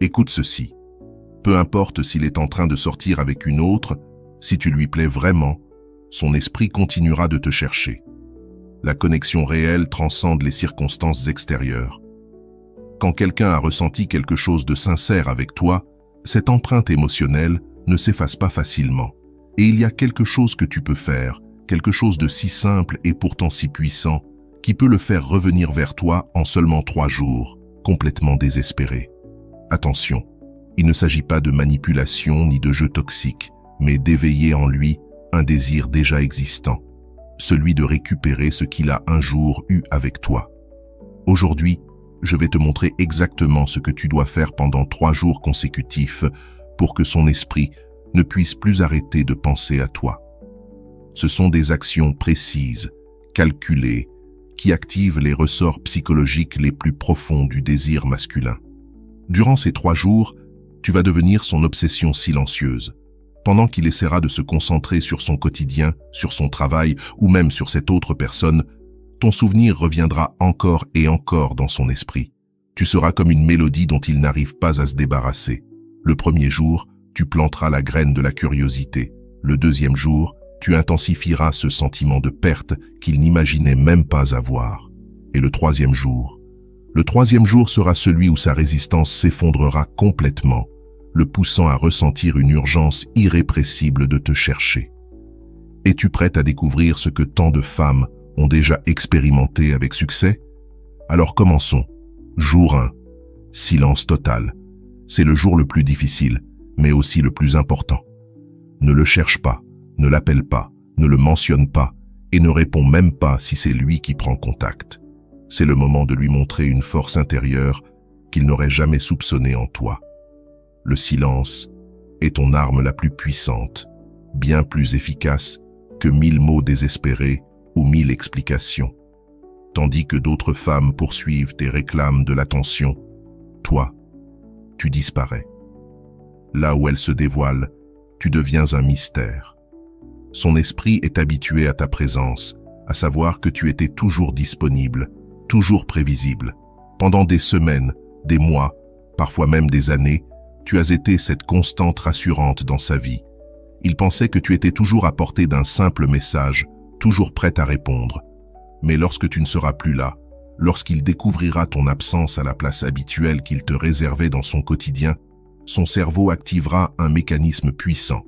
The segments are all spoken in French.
Écoute ceci. Peu importe s'il est en train de sortir avec une autre, si tu lui plais vraiment, son esprit continuera de te chercher. La connexion réelle transcende les circonstances extérieures. Quand quelqu'un a ressenti quelque chose de sincère avec toi, cette empreinte émotionnelle ne s'efface pas facilement. Et il y a quelque chose que tu peux faire, quelque chose de si simple et pourtant si puissant, qui peut le faire revenir vers toi en seulement 3 jours, complètement désespéré. Attention, il ne s'agit pas de manipulation ni de jeu toxique, mais d'éveiller en lui un désir déjà existant, celui de récupérer ce qu'il a un jour eu avec toi. Aujourd'hui, je vais te montrer exactement ce que tu dois faire pendant 3 jours consécutifs pour que son esprit ne puisse plus arrêter de penser à toi. Ce sont des actions précises, calculées, qui activent les ressorts psychologiques les plus profonds du désir masculin. Durant ces 3 jours, tu vas devenir son obsession silencieuse. Pendant qu'il essaiera de se concentrer sur son quotidien, sur son travail ou même sur cette autre personne, ton souvenir reviendra encore et encore dans son esprit. Tu seras comme une mélodie dont il n'arrive pas à se débarrasser. Le premier jour, tu planteras la graine de la curiosité. Le deuxième jour, tu intensifieras ce sentiment de perte qu'il n'imaginait même pas avoir. Et le troisième jour sera celui où sa résistance s'effondrera complètement, le poussant à ressentir une urgence irrépressible de te chercher. Es-tu prête à découvrir ce que tant de femmes ont déjà expérimenté avec succès? Alors commençons. Jour 1. Silence total. C'est le jour le plus difficile, mais aussi le plus important. Ne le cherche pas, ne l'appelle pas, ne le mentionne pas et ne réponds même pas si c'est lui qui prend contact. C'est le moment de lui montrer une force intérieure qu'il n'aurait jamais soupçonnée en toi. Le silence est ton arme la plus puissante, bien plus efficace que 1000 mots désespérés ou 1000 explications. Tandis que d'autres femmes poursuivent et réclament de l'attention, toi, tu disparais. Là où elle se dévoile, tu deviens un mystère. Son esprit est habitué à ta présence, à savoir que tu étais toujours disponible, toujours prévisible. Pendant des semaines, des mois, parfois même des années, tu as été cette constante rassurante dans sa vie. Il pensait que tu étais toujours à portée d'un simple message, toujours prête à répondre. Mais lorsque tu ne seras plus là, lorsqu'il découvrira ton absence à la place habituelle qu'il te réservait dans son quotidien, son cerveau activera un mécanisme puissant,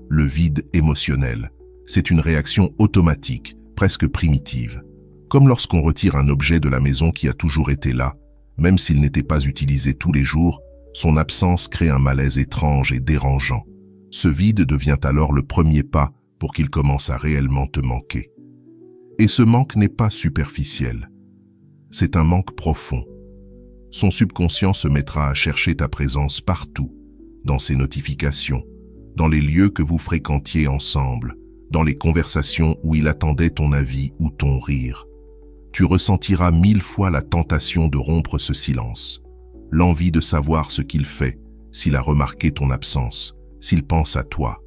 le vide émotionnel. C'est une réaction automatique, presque primitive. Comme lorsqu'on retire un objet de la maison qui a toujours été là, même s'il n'était pas utilisé tous les jours, son absence crée un malaise étrange et dérangeant. Ce vide devient alors le premier pas pour qu'il commence à réellement te manquer. Et ce manque n'est pas superficiel. C'est un manque profond. Son subconscient se mettra à chercher ta présence partout, dans ses notifications, dans les lieux que vous fréquentiez ensemble, dans les conversations où il attendait ton avis ou ton rire. Tu ressentiras 1000 fois la tentation de rompre ce silence, l'envie de savoir ce qu'il fait, s'il a remarqué ton absence, s'il pense à toi.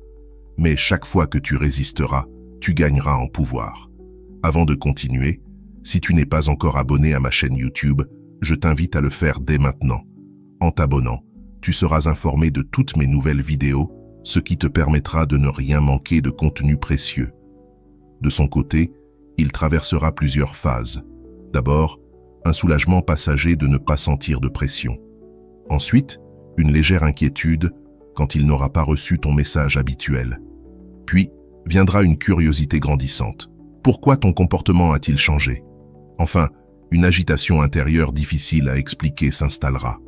Mais chaque fois que tu résisteras, tu gagneras en pouvoir. Avant de continuer, si tu n'es pas encore abonné à ma chaîne YouTube, je t'invite à le faire dès maintenant. En t'abonnant, tu seras informé de toutes mes nouvelles vidéos, ce qui te permettra de ne rien manquer de contenu précieux. De son côté, il traversera plusieurs phases. D'abord, un soulagement passager de ne pas sentir de pression. Ensuite, une légère inquiétude quand il n'aura pas reçu ton message habituel. Puis, viendra une curiosité grandissante. Pourquoi ton comportement a-t-il changé? Enfin, une agitation intérieure difficile à expliquer s'installera.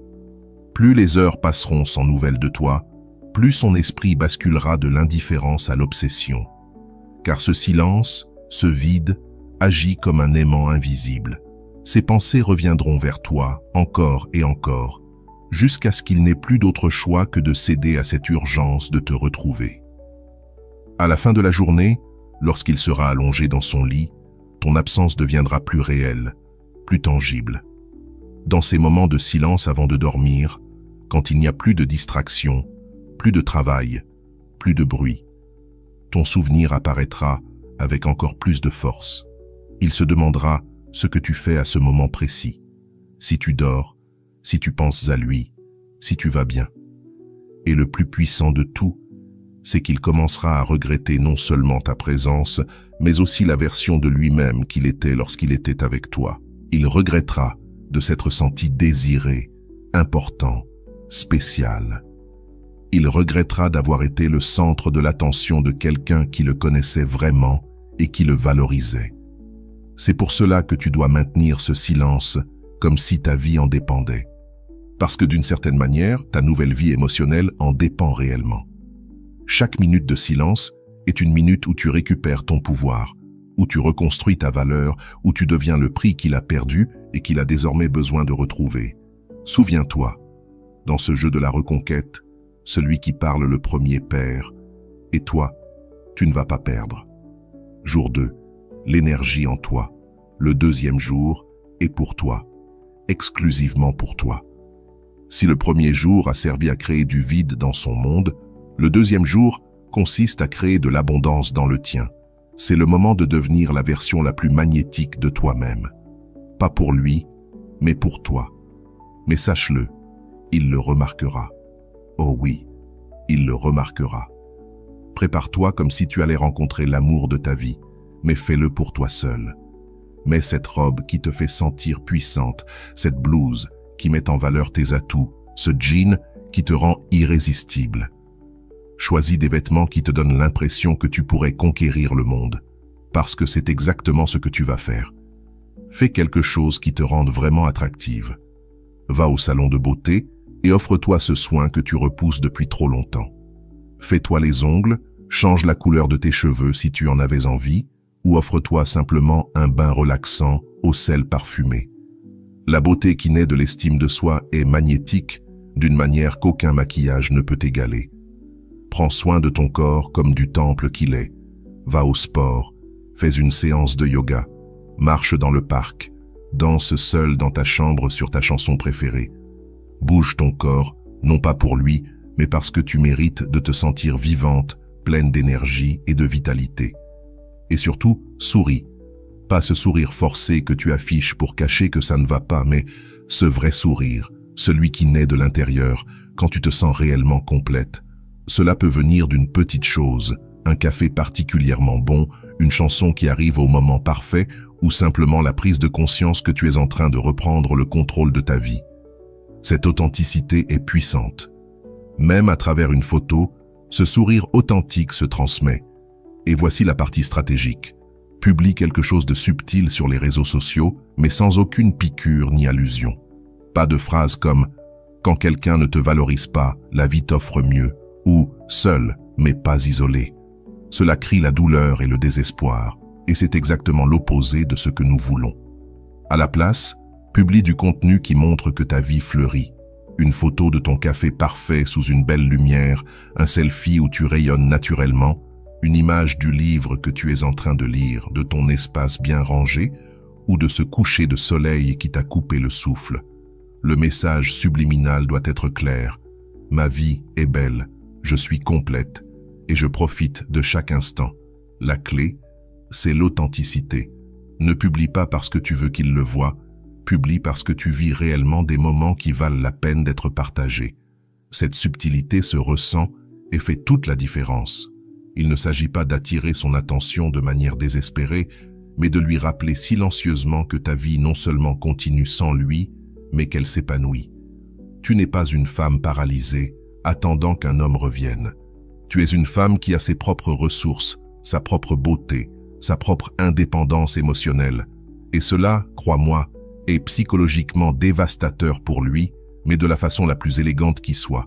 Plus les heures passeront sans nouvelles de toi, plus son esprit basculera de l'indifférence à l'obsession. Car ce silence, ce vide, agit comme un aimant invisible. Ses pensées reviendront vers toi, encore et encore, jusqu'à ce qu'il n'ait plus d'autre choix que de céder à cette urgence de te retrouver. À la fin de la journée, lorsqu'il sera allongé dans son lit, ton absence deviendra plus réelle, plus tangible. Dans ces moments de silence avant de dormir, quand il n'y a plus de distraction, plus de travail, plus de bruit, ton souvenir apparaîtra avec encore plus de force. Il se demandera ce que tu fais à ce moment précis. Si tu dors, si tu penses à lui, si tu vas bien. Et le plus puissant de tout, c'est qu'il commencera à regretter non seulement ta présence, mais aussi la version de lui-même qu'il était lorsqu'il était avec toi. Il regrettera de s'être senti désiré, important, spécial. Il regrettera d'avoir été le centre de l'attention de quelqu'un qui le connaissait vraiment et qui le valorisait. C'est pour cela que tu dois maintenir ce silence comme si ta vie en dépendait. Parce que d'une certaine manière, ta nouvelle vie émotionnelle en dépend réellement. Chaque minute de silence est une minute où tu récupères ton pouvoir, où tu reconstruis ta valeur, où tu deviens le prix qu'il a perdu et qu'il a désormais besoin de retrouver. Souviens-toi, dans ce jeu de la reconquête, celui qui parle le premier perd, et toi, tu ne vas pas perdre. Jour 2, l'énergie en toi. Le deuxième jour est pour toi, exclusivement pour toi. Si le premier jour a servi à créer du vide dans son monde, le deuxième jour consiste à créer de l'abondance dans le tien. C'est le moment de devenir la version la plus magnétique de toi-même. Pas pour lui, mais pour toi. Mais sache-le, il le remarquera. Oh oui, il le remarquera. Prépare-toi comme si tu allais rencontrer l'amour de ta vie, mais fais-le pour toi seul. Mets cette robe qui te fait sentir puissante, cette blouse qui met en valeur tes atouts, ce jean qui te rend irrésistible. Choisis des vêtements qui te donnent l'impression que tu pourrais conquérir le monde, parce que c'est exactement ce que tu vas faire. Fais quelque chose qui te rende vraiment attractive. Va au salon de beauté et offre-toi ce soin que tu repousses depuis trop longtemps. Fais-toi les ongles, change la couleur de tes cheveux si tu en avais envie, ou offre-toi simplement un bain relaxant au sel parfumé. La beauté qui naît de l'estime de soi est magnétique d'une manière qu'aucun maquillage ne peut égaler. Prends soin de ton corps comme du temple qu'il est. Va au sport, fais une séance de yoga, marche dans le parc, danse seul dans ta chambre sur ta chanson préférée. Bouge ton corps, non pas pour lui, mais parce que tu mérites de te sentir vivante, pleine d'énergie et de vitalité. Et surtout, souris. Pas ce sourire forcé que tu affiches pour cacher que ça ne va pas, mais ce vrai sourire, celui qui naît de l'intérieur, quand tu te sens réellement complète. Cela peut venir d'une petite chose, un café particulièrement bon, une chanson qui arrive au moment parfait, ou simplement la prise de conscience que tu es en train de reprendre le contrôle de ta vie. Cette authenticité est puissante. Même à travers une photo, ce sourire authentique se transmet. Et voici la partie stratégique. Publie quelque chose de subtil sur les réseaux sociaux, mais sans aucune piqûre ni allusion. Pas de phrases comme « Quand quelqu'un ne te valorise pas, la vie t'offre mieux » ou « Seul, mais pas isolé ». Cela crie la douleur et le désespoir, et c'est exactement l'opposé de ce que nous voulons. À la place, publie du contenu qui montre que ta vie fleurit. Une photo de ton café parfait sous une belle lumière, un selfie où tu rayonnes naturellement, une image du livre que tu es en train de lire, de ton espace bien rangé, ou de ce coucher de soleil qui t'a coupé le souffle. Le message subliminal doit être clair. Ma vie est belle, je suis complète, et je profite de chaque instant. La clé, c'est l'authenticité. Ne publie pas parce que tu veux qu'il le voie, publie parce que tu vis réellement des moments qui valent la peine d'être partagés. Cette subtilité se ressent et fait toute la différence. Il ne s'agit pas d'attirer son attention de manière désespérée, mais de lui rappeler silencieusement que ta vie non seulement continue sans lui, mais qu'elle s'épanouit. Tu n'es pas une femme paralysée, attendant qu'un homme revienne. Tu es une femme qui a ses propres ressources, sa propre beauté, sa propre indépendance émotionnelle. Et cela, crois-moi, est psychologiquement dévastateur pour lui, mais de la façon la plus élégante qui soit.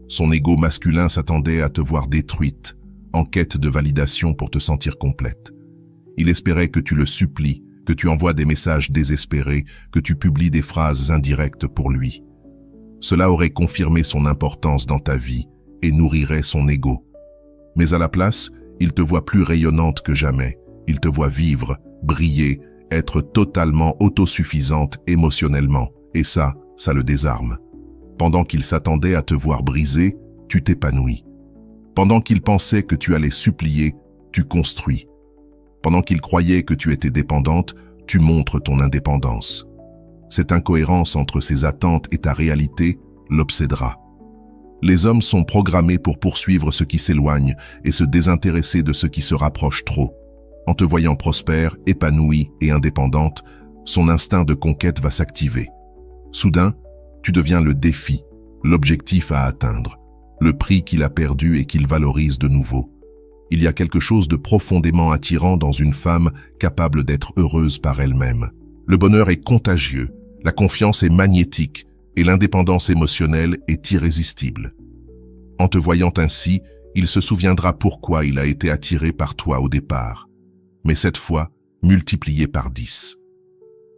Son ego masculin s'attendait à te voir détruite, en quête de validation pour te sentir complète. Il espérait que tu le supplies, que tu envoies des messages désespérés, que tu publies des phrases indirectes pour lui. Cela aurait confirmé son importance dans ta vie et nourrirait son ego. Mais à la place, il te voit plus rayonnante que jamais. Il te voit vivre, briller, être totalement autosuffisante émotionnellement. Et ça le désarme. Pendant qu'il s'attendait à te voir briser, tu t'épanouis. Pendant qu'il pensait que tu allais supplier, tu construis. Pendant qu'il croyait que tu étais dépendante, tu montres ton indépendance. Cette incohérence entre ses attentes et ta réalité l'obsédera. Les hommes sont programmés pour poursuivre ce qui s'éloigne et se désintéresser de ce qui se rapproche trop. En te voyant prospère, épanouie et indépendante, son instinct de conquête va s'activer. Soudain, tu deviens le défi, l'objectif à atteindre, le prix qu'il a perdu et qu'il valorise de nouveau. Il y a quelque chose de profondément attirant dans une femme capable d'être heureuse par elle-même. Le bonheur est contagieux, la confiance est magnétique et l'indépendance émotionnelle est irrésistible. En te voyant ainsi, il se souviendra pourquoi il a été attiré par toi au départ, mais cette fois multiplié par 10.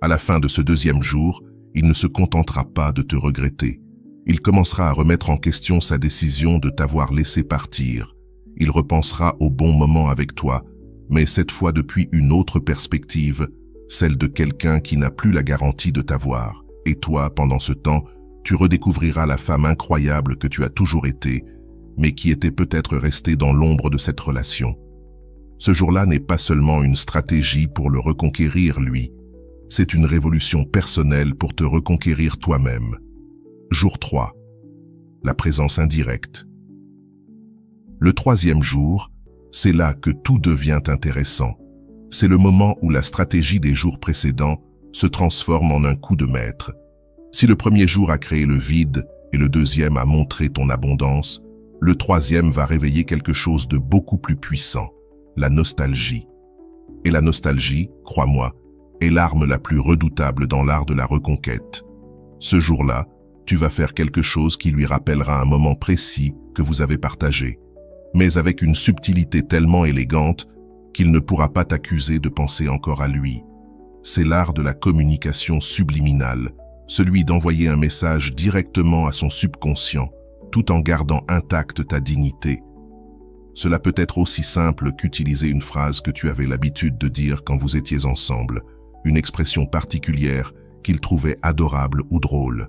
À la fin de ce deuxième jour, il ne se contentera pas de te regretter. Il commencera à remettre en question sa décision de t'avoir laissé partir. Il repensera au bon moment avec toi, mais cette fois depuis une autre perspective, celle de quelqu'un qui n'a plus la garantie de t'avoir. Et toi, pendant ce temps, tu redécouvriras la femme incroyable que tu as toujours été, mais qui était peut-être restée dans l'ombre de cette relation. Ce jour-là n'est pas seulement une stratégie pour le reconquérir, lui. C'est une révolution personnelle pour te reconquérir toi-même. Jour 3. La présence indirecte. Le troisième jour, c'est là que tout devient intéressant. C'est le moment où la stratégie des jours précédents se transforme en un coup de maître. Si le premier jour a créé le vide et le deuxième a montré ton abondance, le troisième va réveiller quelque chose de beaucoup plus puissant, la nostalgie. Et la nostalgie, crois-moi, est l'arme la plus redoutable dans l'art de la reconquête. Ce jour-là, tu vas faire quelque chose qui lui rappellera un moment précis que vous avez partagé, mais avec une subtilité tellement élégante qu'il ne pourra pas t'accuser de penser encore à lui. C'est l'art de la communication subliminale, celui d'envoyer un message directement à son subconscient, tout en gardant intacte ta dignité. Cela peut être aussi simple qu'utiliser une phrase que tu avais l'habitude de dire quand vous étiez ensemble, une expression particulière qu'il trouvait adorable ou drôle.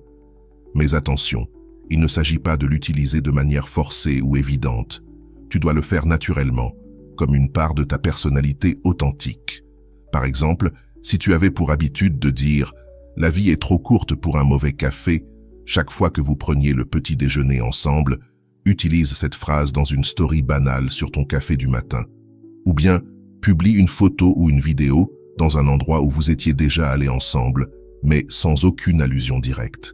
Mais attention, il ne s'agit pas de l'utiliser de manière forcée ou évidente. Tu dois le faire naturellement, comme une part de ta personnalité authentique. Par exemple, si tu avais pour habitude de dire « La vie est trop courte pour un mauvais café », chaque fois que vous preniez le petit déjeuner ensemble, utilise cette phrase dans une story banale sur ton café du matin. Ou bien, publie une photo ou une vidéo dans un endroit où vous étiez déjà allés ensemble, mais sans aucune allusion directe.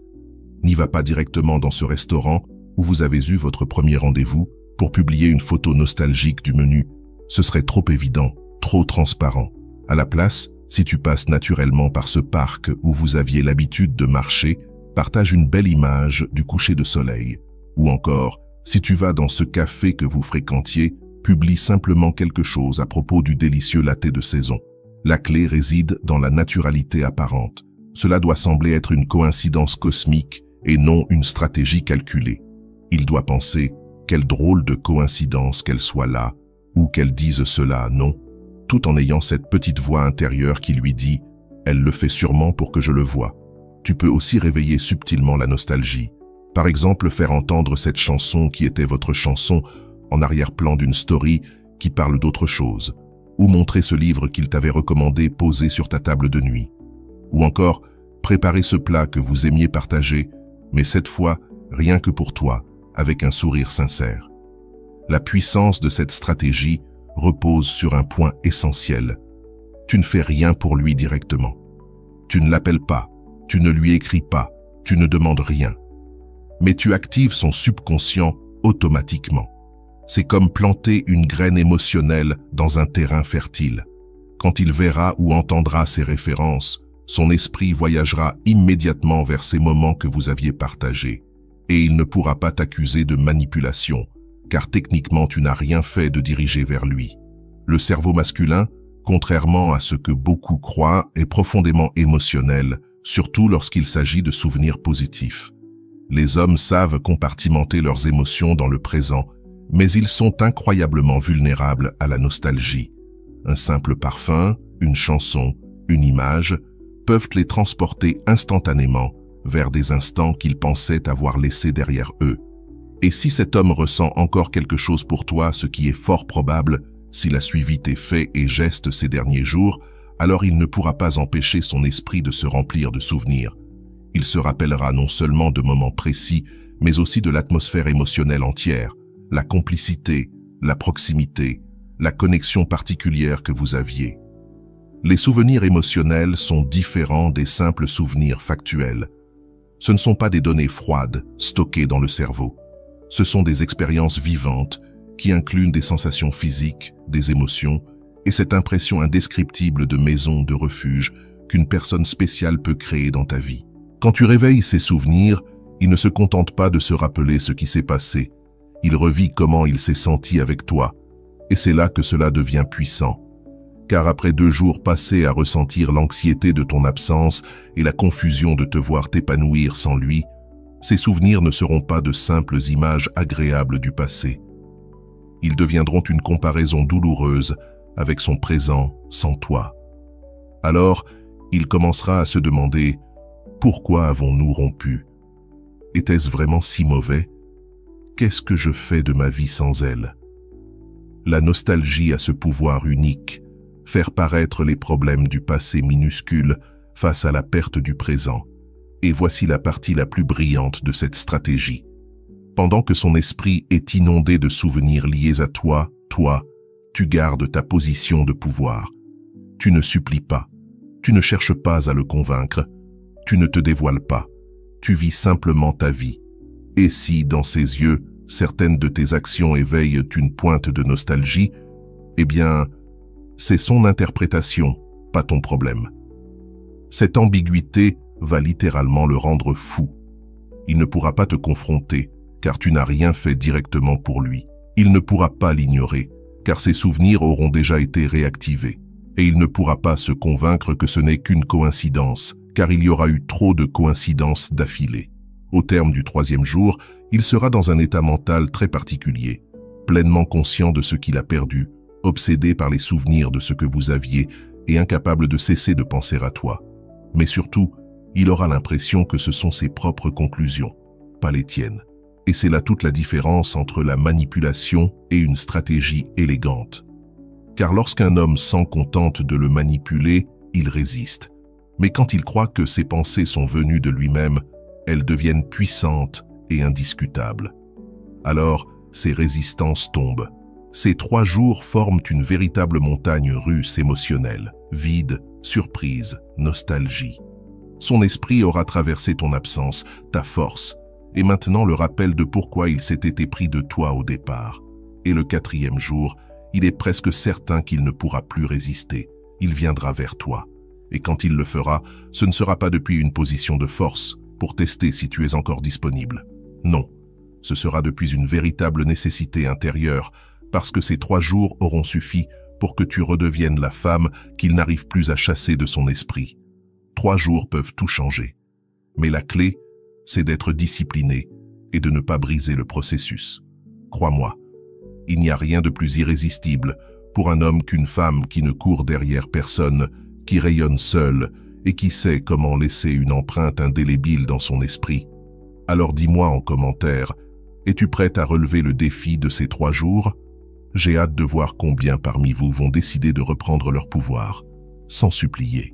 N'y va pas directement dans ce restaurant où vous avez eu votre premier rendez-vous pour publier une photo nostalgique du menu. Ce serait trop évident, trop transparent. À la place, si tu passes naturellement par ce parc où vous aviez l'habitude de marcher, partage une belle image du coucher de soleil. Ou encore, si tu vas dans ce café que vous fréquentiez, publie simplement quelque chose à propos du délicieux latte de saison. La clé réside dans la naturalité apparente. Cela doit sembler être une coïncidence cosmique et non une stratégie calculée. Il doit penser « quelle drôle de coïncidence qu'elle soit là » ou qu'elle dise cela, non, tout en ayant cette petite voix intérieure qui lui dit « elle le fait sûrement pour que je le voie ». Tu peux aussi réveiller subtilement la nostalgie. Par exemple, faire entendre cette chanson qui était votre chanson en arrière-plan d'une story qui parle d'autre chose, ou montrer ce livre qu'il t'avait recommandé posé sur ta table de nuit. Ou encore, préparer ce plat que vous aimiez partager, mais cette fois, rien que pour toi, avec un sourire sincère. La puissance de cette stratégie repose sur un point essentiel. Tu ne fais rien pour lui directement. Tu ne l'appelles pas, tu ne lui écris pas, tu ne demandes rien. Mais tu actives son subconscient automatiquement. C'est comme planter une graine émotionnelle dans un terrain fertile. Quand il verra ou entendra ces références, son esprit voyagera immédiatement vers ces moments que vous aviez partagés. Et il ne pourra pas t'accuser de manipulation, car techniquement tu n'as rien fait de diriger vers lui. Le cerveau masculin, contrairement à ce que beaucoup croient, est profondément émotionnel, surtout lorsqu'il s'agit de souvenirs positifs. Les hommes savent compartimenter leurs émotions dans le présent, mais ils sont incroyablement vulnérables à la nostalgie. Un simple parfum, une chanson, une image peuvent les transporter instantanément vers des instants qu'ils pensaient avoir laissés derrière eux. Et si cet homme ressent encore quelque chose pour toi, ce qui est fort probable s'il a suivi tes faits et gestes ces derniers jours, alors il ne pourra pas empêcher son esprit de se remplir de souvenirs. Il se rappellera non seulement de moments précis, mais aussi de l'atmosphère émotionnelle entière, la complicité, la proximité, la connexion particulière que vous aviez. Les souvenirs émotionnels sont différents des simples souvenirs factuels. Ce ne sont pas des données froides, stockées dans le cerveau. Ce sont des expériences vivantes qui incluent des sensations physiques, des émotions et cette impression indescriptible de maison, de refuge qu'une personne spéciale peut créer dans ta vie. Quand tu réveilles ces souvenirs, il ne se contente pas de se rappeler ce qui s'est passé. Il revit comment il s'est senti avec toi. Et c'est là que cela devient puissant. Car après 2 jours passés à ressentir l'anxiété de ton absence et la confusion de te voir t'épanouir sans lui, ces souvenirs ne seront pas de simples images agréables du passé. Ils deviendront une comparaison douloureuse avec son présent sans toi. Alors, il commencera à se demander « Pourquoi avons-nous rompu ? Était-ce vraiment si mauvais ? Qu'est-ce que je fais de ma vie sans elle ?» La nostalgie a ce pouvoir unique, faire paraître les problèmes du passé minuscule face à la perte du présent. Et voici la partie la plus brillante de cette stratégie. Pendant que son esprit est inondé de souvenirs liés à toi, tu gardes ta position de pouvoir. Tu ne supplies pas, tu ne cherches pas à le convaincre, tu ne te dévoiles pas, tu vis simplement ta vie. Et si, dans ses yeux, certaines de tes actions éveillent une pointe de nostalgie, eh bien, c'est son interprétation, pas ton problème. Cette ambiguïté va littéralement le rendre fou. Il ne pourra pas te confronter, car tu n'as rien fait directement pour lui. Il ne pourra pas l'ignorer, car ses souvenirs auront déjà été réactivés. Et il ne pourra pas se convaincre que ce n'est qu'une coïncidence, car il y aura eu trop de coïncidences d'affilée. Au terme du 3e jour, il sera dans un état mental très particulier, pleinement conscient de ce qu'il a perdu, obsédé par les souvenirs de ce que vous aviez et incapable de cesser de penser à toi. Mais surtout, il aura l'impression que ce sont ses propres conclusions, pas les tiennes. Et c'est là toute la différence entre la manipulation et une stratégie élégante. Car lorsqu'un homme sent qu'on tente de le manipuler, il résiste. Mais quand il croit que ses pensées sont venues de lui-même, elles deviennent puissantes et indiscutables. Alors, ses résistances tombent. Ces 3 jours forment une véritable montagne russe émotionnelle, vide, surprise, nostalgie. Son esprit aura traversé ton absence, ta force, et maintenant le rappel de pourquoi il s'était épris de toi au départ. Et le 4e jour, il est presque certain qu'il ne pourra plus résister. Il viendra vers toi. Et quand il le fera, ce ne sera pas depuis une position de force pour tester si tu es encore disponible. Non, ce sera depuis une véritable nécessité intérieure, parce que ces 3 jours auront suffi pour que tu redeviennes la femme qu'il n'arrive plus à chasser de son esprit. 3 jours peuvent tout changer. Mais la clé, c'est d'être discipliné et de ne pas briser le processus. Crois-moi, il n'y a rien de plus irrésistible pour un homme qu'une femme qui ne court derrière personne, qui rayonne seule et qui sait comment laisser une empreinte indélébile dans son esprit. Alors dis-moi en commentaire, es-tu prête à relever le défi de ces 3 jours ? J'ai hâte de voir combien parmi vous vont décider de reprendre leur pouvoir, sans supplier.